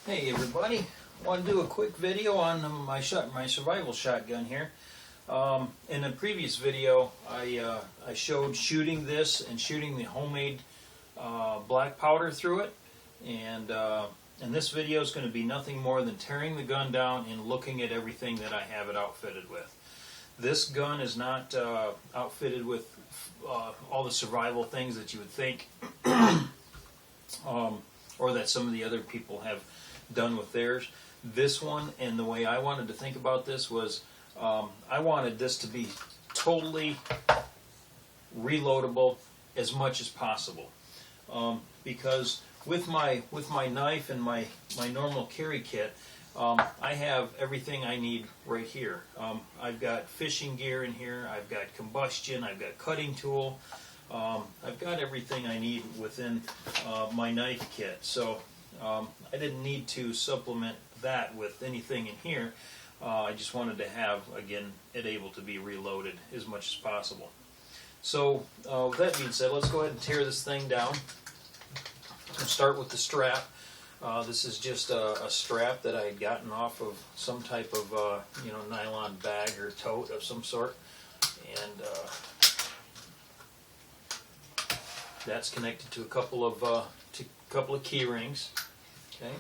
Hey everybody, I want to do a quick video on my survival shotgun here. In a previous video I showed shooting this and shooting the homemade black powder through it, and this video is going to be nothing more than tearing the gun down and looking at everything that I have it outfitted with. This gun is not outfitted with all the survival things that you would think or that some of the other people have done with theirs. This one, and the way I wanted to think about this was I wanted this to be totally reloadable as much as possible, because with my knife and my normal carry kit, I have everything I need right here. I've got fishing gear in here, I've got combustion, I've got cutting tool, I've got everything I need within my knife kit. So I didn't need to supplement that with anything in here. I just wanted to have, again, it able to be reloaded as much as possible. So with that being said, let's go ahead and tear this thing down. We'll start with the strap. This is just a strap that I had gotten off of some type of nylon bag or tote of some sort, and that's connected to a couple of key rings. Okay.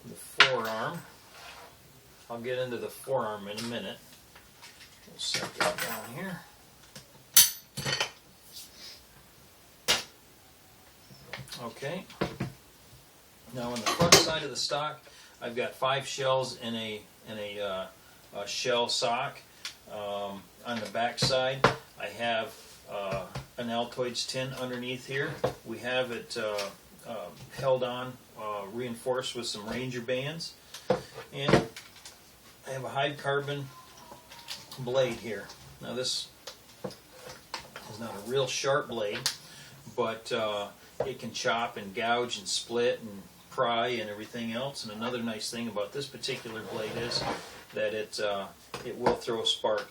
The forearm. I'll get into the forearm in a minute. We'll set that down here. Okay. Now on the front side of the stock, I've got 5 shells in a shell sock. On the back side, I have an Altoids tin underneath here. We have it held on, reinforced with some Ranger bands, and I have a hide carbon blade here. Now this is not a real sharp blade, but it can chop and gouge and split and pry and everything else. And another nice thing about this particular blade is that it will throw a spark,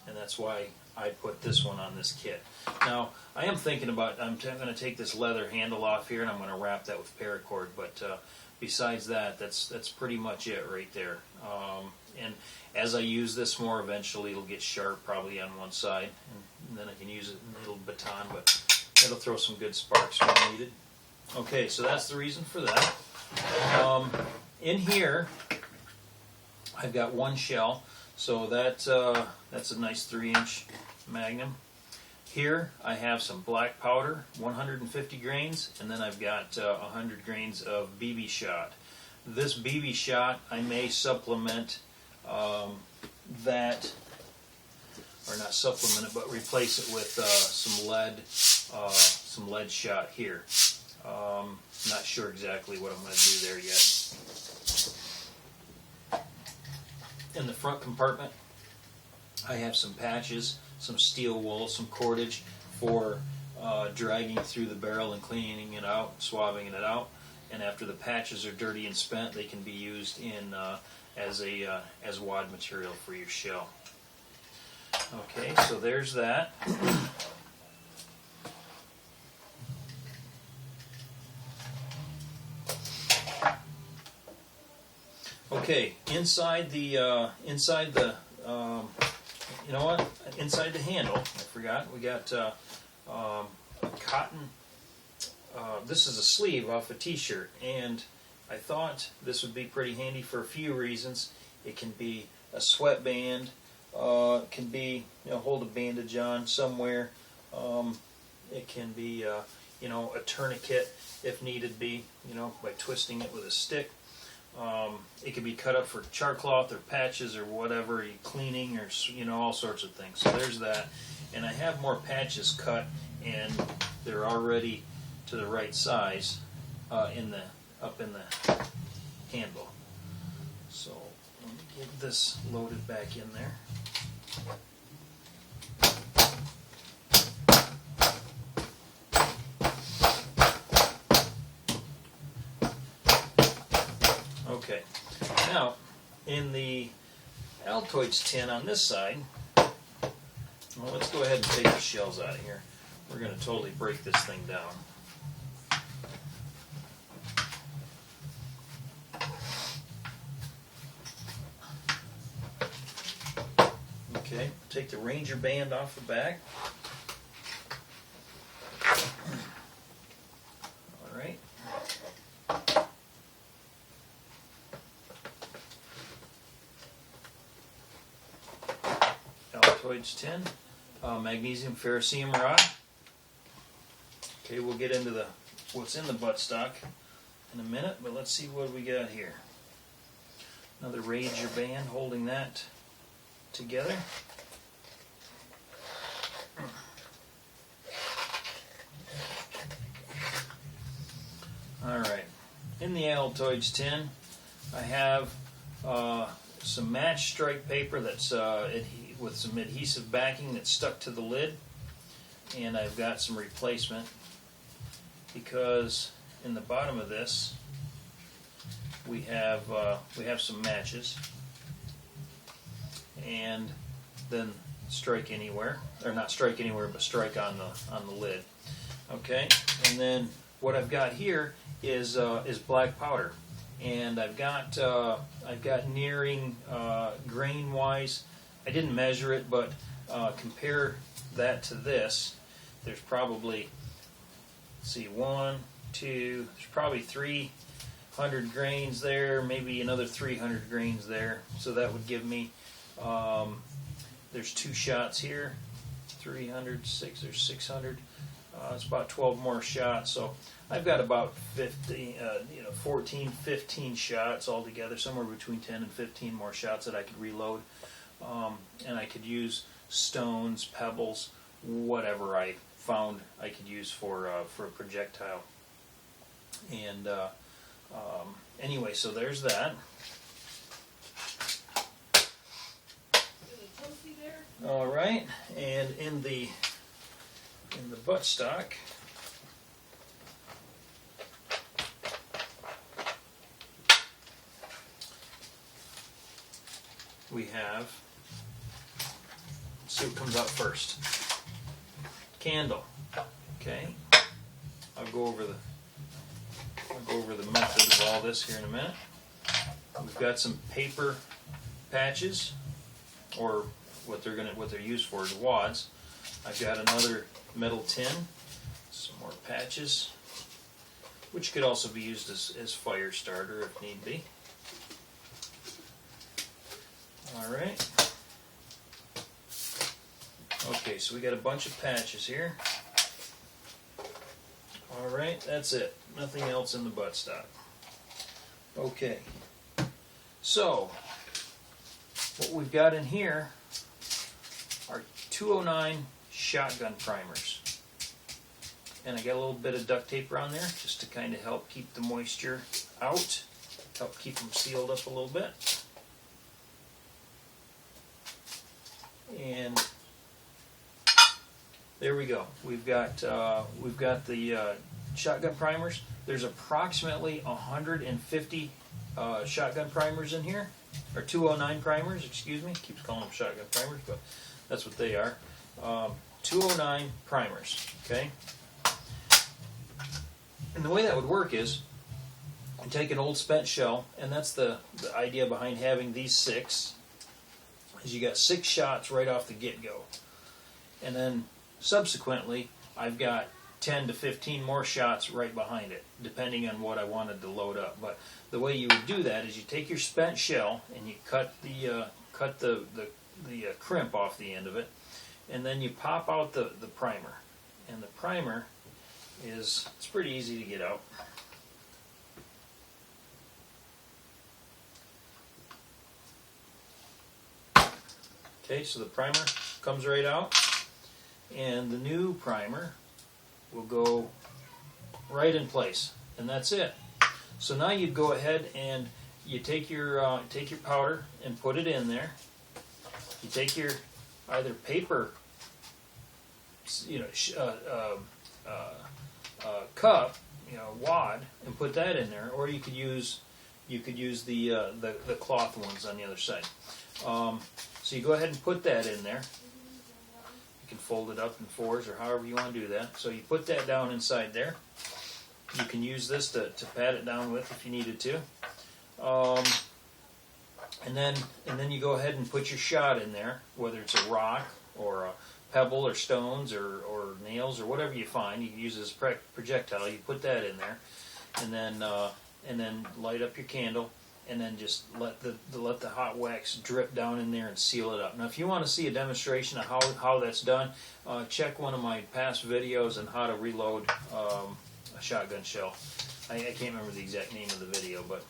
and that's why I put this one on this kit. Now I am thinking about, I'm going to take this leather handle off here and I'm going to wrap that with paracord, but besides that, that's pretty much it right there. And as I use this more, eventually it'll get sharp, probably on one side, and then I can use it in a little baton, but it'll throw some good sparks when needed. Okay, so that's the reason for that. In here, I've got 1 shell, so that's a nice 3-inch Magnum. Here I have some black powder, 150 grains, and then I've got 100 grains of BB shot. This BB shot, I may supplement that, or not supplement it, but replace it with some lead shot here. Not sure exactly what I'm going to do there yet. In the front compartment, I have some patches, some steel wool, some cordage for dragging through the barrel and cleaning it out, swabbing it out. And after the patches are dirty and spent, they can be used in as wad material for your shell. Okay, so there's that. Okay, inside the inside the handle, I forgot, we got a cotton, this is a sleeve off a t-shirt, and I thought this would be pretty handy for a few reasons. It can be a sweatband, it can be, hold a bandage on somewhere, it can be, a tourniquet if needed be, by twisting it with a stick. It can be cut up for char cloth or patches or whatever, cleaning or all sorts of things. So there's that, and I have more patches cut, and they're already to the right size up in the handle. So let me get this loaded back in there. Okay, now in the Altoids tin on this side, Well, let's go ahead and take the shells out of here. We're going to totally break this thing down. Okay, take the Ranger band off the back. All right. Altoids tin, magnesium ferrocerium rod. Okay, we'll get into what's in the buttstock in a minute, but let's see what we got here. Another Ranger band holding that together. All right, in the Altoids tin, I have some match strike paper that's with some adhesive backing that's stuck to the lid, and I've got some replacement because in the bottom of this we have some matches, and then strike anywhere, or not strike anywhere, but strike on the lid. Okay, and then what I've got here is black powder, and I've got nearing grain wise. I didn't measure it, but compare that to this. There's probably, let's see, 1, 2. There's probably 300 grains there, maybe another 300 grains there. So that would give me. There's 2 shots here, 300, 6. There's 600. It's about 12 more shots. So I've got about 14, 15 shots altogether, somewhere between 10 and 15 more shots that I could reload. And I could use stones, pebbles, whatever I found I could use for a projectile. And anyway, so there's that. All right, and in the buttstock, we have, let's see what comes out first. Candle. Okay. I'll go over the method of all this here in a minute. We've got some paper patches, or what they're used for is wads. I've got another metal tin, some more patches, which could also be used as fire starter if need be. All right. Okay, so we got a bunch of patches here. All right, that's it. Nothing else in the buttstock. Okay. So, what we've got in here are 209 shotgun primers. And I got a little bit of duct tape around there just to kind of help keep the moisture out, help keep them sealed up a little bit. And there we go. We've got the shotgun primers. There's approximately 150 shotgun primers in here, or 209 primers. Excuse me. Keeps calling them shotgun primers, but that's what they are. 209 primers. Okay. And the way that would work is, you take an old spent shell, and that's the idea behind having these 6. Is you got 6 shots right off the get-go, and then subsequently I've got 10 to 15 more shots right behind it, depending on what I wanted to load up. But the way you would do that is you take your spent shell and you cut the crimp off the end of it, and then you pop out the primer. And the primer it's pretty easy to get out. Okay, so the primer comes right out, and the new primer will go right in place, and that's it. So now you go ahead and you take your powder and put it in there. You take your either paper, cup, wad, and put that in there, or you could use the cloth ones on the other side. So you go ahead and put that in there, You can fold it up in fours or however you want to do that. So you put that down inside there. You can use this to pat it down with if you needed to. And then you go ahead and put your shot in there, whether it's a rock or a pebble or stones or nails or whatever you find. You can use it as a projectile. You put that in there, and then light up your candle, and then just let the hot wax drip down in there and seal it up. Now, if you want to see a demonstration of how that's done, check one of my past videos on how to reload a shotgun shell. I can't remember the exact name of the video, but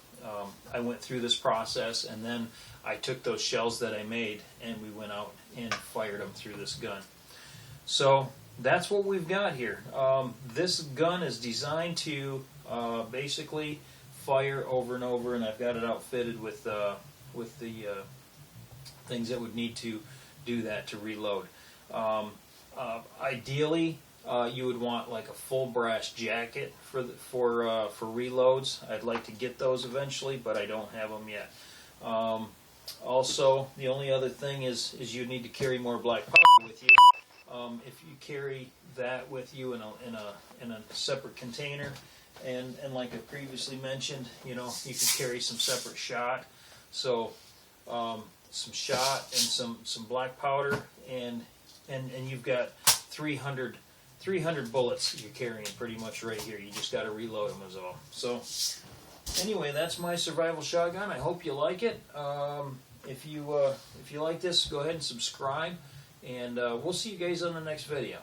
I went through this process, and then I took those shells that I made and we went out and fired them through this gun. So that's what we've got here. This gun is designed to basically fire over and over, and I've got it outfitted with the things that would need to do that to reload. Ideally, you would want like a full brass jacket for reloads. I'd like to get those eventually, but I don't have them yet. Also, the only other thing is you need to carry more black powder with you. If you carry that with you in a separate container, and like I previously mentioned, you could carry some separate shot. So some shot and some black powder, and you've got 300 bullets you're carrying pretty much right here. You just got to reload them is all. So anyway, that's my survival shotgun. I hope you like it. If you like this, go ahead and subscribe, and we'll see you guys on the next video.